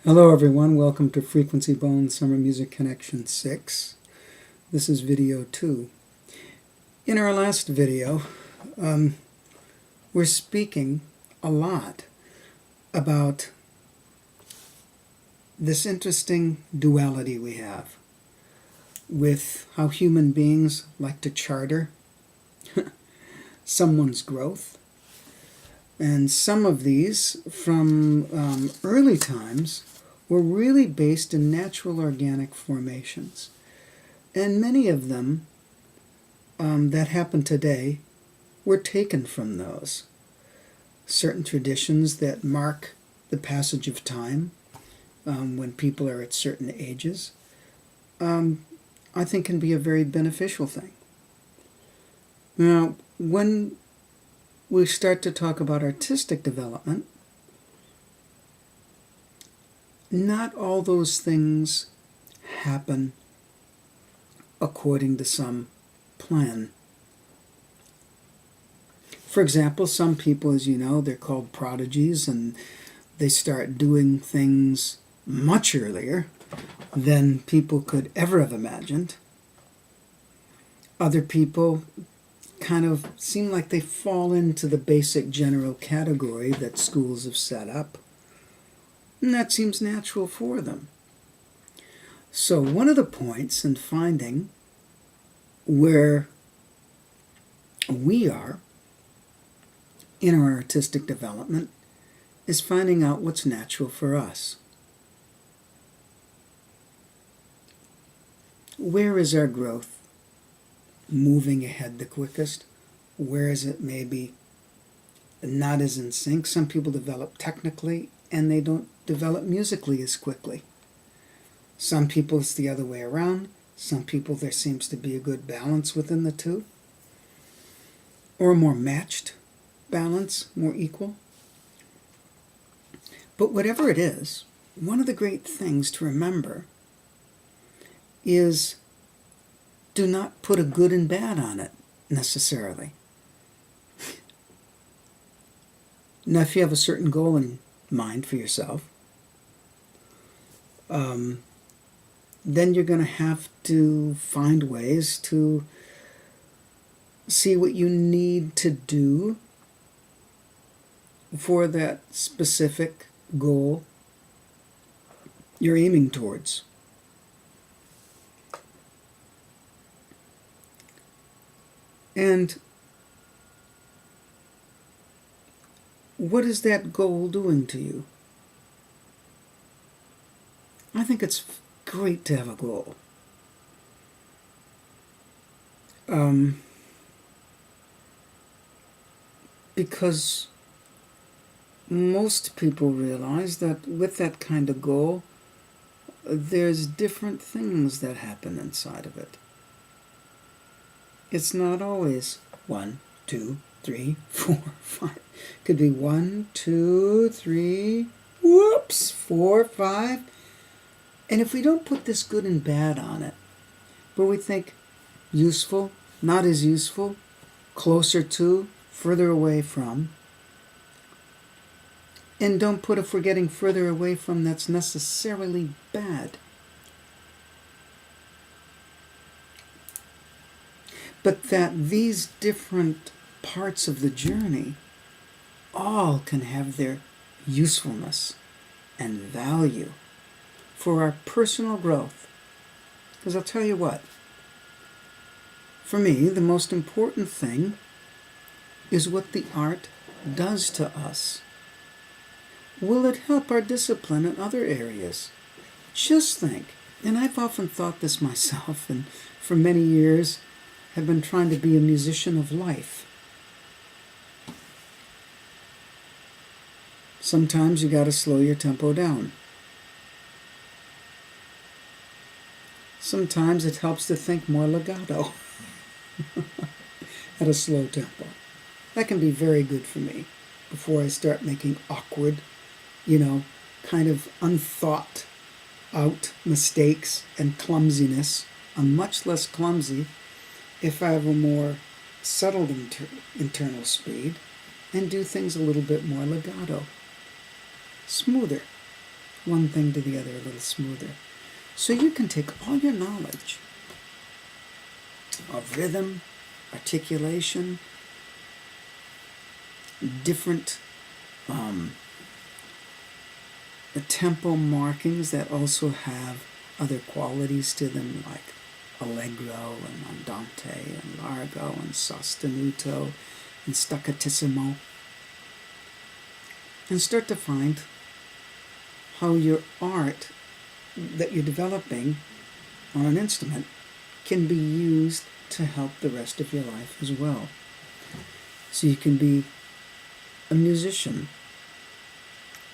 Hello everyone, welcome to Frequency Bone Summer Music Connection 6. This is video 2. In our last video, we're speaking a lot about this interesting duality we have with how human beings like to charter someone's growth. And some of these from early times were really based in natural organic formations. And many of them that happen today were taken from those. Certain traditions that mark the passage of time when people are at certain ages, I think can be a very beneficial thing. Now, when we start to talk about artistic development, not all those things happen according to some plan. For example, some people, as you know, they're called prodigies, and they start doing things much earlier than people could ever have imagined. Other people kind of seem like they fall into the basic general category that schools have set up. And that seems natural for them. So one of the points in finding where we are in our artistic development is finding out what's natural for us. Where is our growth moving ahead the quickest? Where is it maybe not as in sync? Some people develop technically and they don't develop musically as quickly. Some people it's the other way around. Some people there seems to be a good balance within the two, or a more matched balance, more equal. But whatever it is, one of the great things to remember is do not put a good and bad on it necessarily. Now, if you have a certain goal in mind for yourself, then you're going to have to find ways to see what you need to do for that specific goal you're aiming towards. And what is that goal doing to you? I think it's great to have a goal. Because most people realize that with that kind of goal, there's different things that happen inside of it. It's not always 1, 2, 3, 4, 5. It could be 1, 2, 3, 4, 5. And if we don't put this good and bad on it, but we think useful, not as useful, closer to, further away from, and don't put if we're getting further away from that's necessarily bad. But that these different parts of the journey all can have their usefulness and value for our personal growth. Because I'll tell you what, for me, the most important thing is what the art does to us. Will it help our discipline in other areas? Just think, and I've often thought this myself, and for many years have been trying to be a musician of life. Sometimes you got to slow your tempo down. Sometimes it helps to think more legato at a slow tempo. That can be very good for me before I start making awkward, kind of unthought out mistakes and clumsiness. I'm much less clumsy if I have a more settled internal speed and do things a little bit more legato, smoother. one thing to the other a little smoother. So you can take all your knowledge of rhythm, articulation, different tempo markings that also have other qualities to them, like allegro and andante and largo and sostenuto and staccatissimo, and start to find how your art that you're developing on an instrument can be used to help the rest of your life as well. So you can be a musician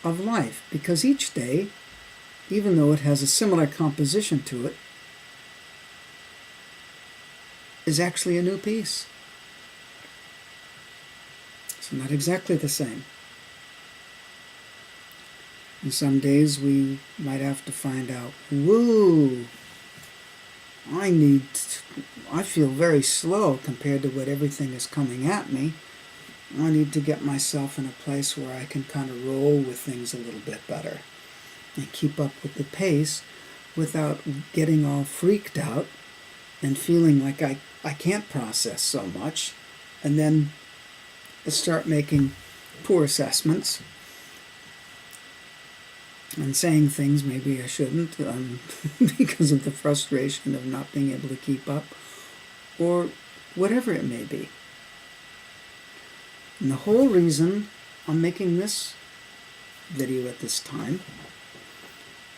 of life, because each day, even though it has a similar composition to it, is actually a new piece. It's not exactly the same. And some days we might have to find out, whoa, I feel very slow compared to what everything is coming at me. I need to get myself in a place where I can kind of roll with things a little bit better and keep up with the pace without getting all freaked out and feeling like I can't process so much, and then start making poor assessments and saying things maybe I shouldn't because of the frustration of not being able to keep up, or whatever it may be. And the whole reason I'm making this video at this time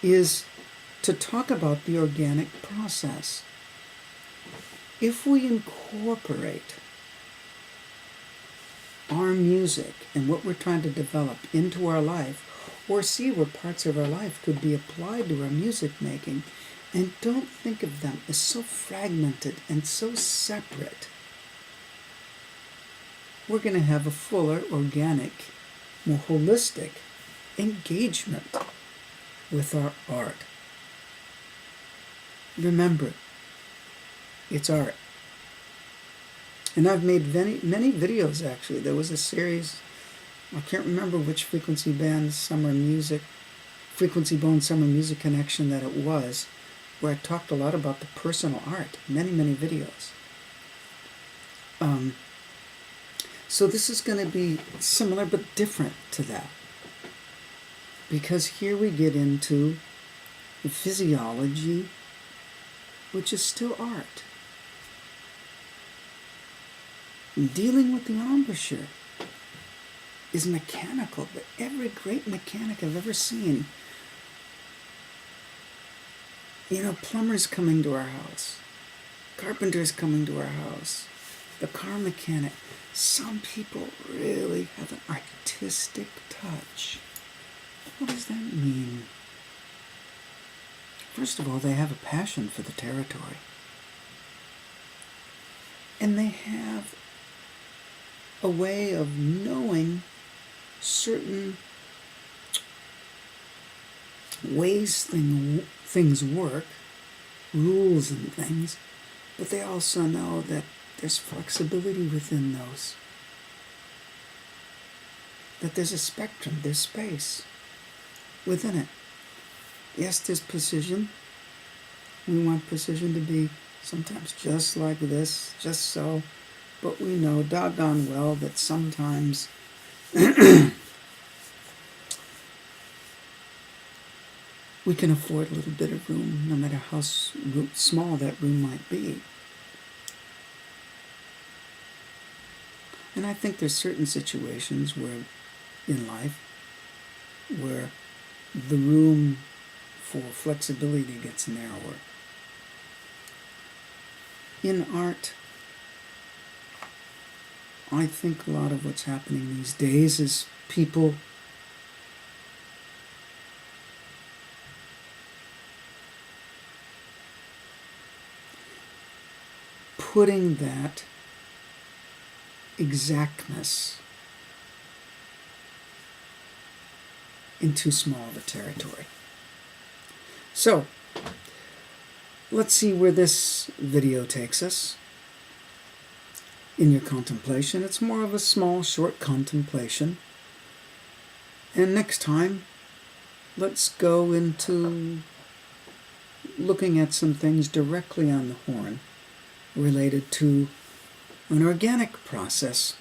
is to talk about the organic process. If we incorporate our music and what we're trying to develop into our life, or see where parts of our life could be applied to our music making, and don't think of them as so fragmented and so separate, we're going to have a fuller, organic, more holistic engagement with our art. Remember, it's art. And I've made many videos, actually. There was a series, I can't remember which Frequency Bone Summer Music Connection that it was, where I talked a lot about the personal art. Many videos. So this is going to be similar but different to that, because here we get into the physiology, which is still art. Dealing with the embouchure is mechanical, but every great mechanic I've ever seen, plumbers coming to our house, carpenters coming to our house, the car mechanic, some people really have an artistic touch. What does that mean? First of all, they have a passion for the territory. And they have a way of knowing certain ways things work, rules and things, but they also know that there's flexibility within those, that there's a spectrum, there's space within it. Yes, there's precision. We want precision to be sometimes just like this, just so, but we know doggone well that sometimes we can afford a little bit of room, no matter how small that room might be. And I think there's certain situations where, in life, where the room for flexibility gets narrower. In art, I think a lot of what's happening these days is people putting that exactness in too small of a territory. So, let's see where this video takes us in your contemplation. It's more of a small, short contemplation. And next time, let's go into looking at some things directly on the horn related to an organic process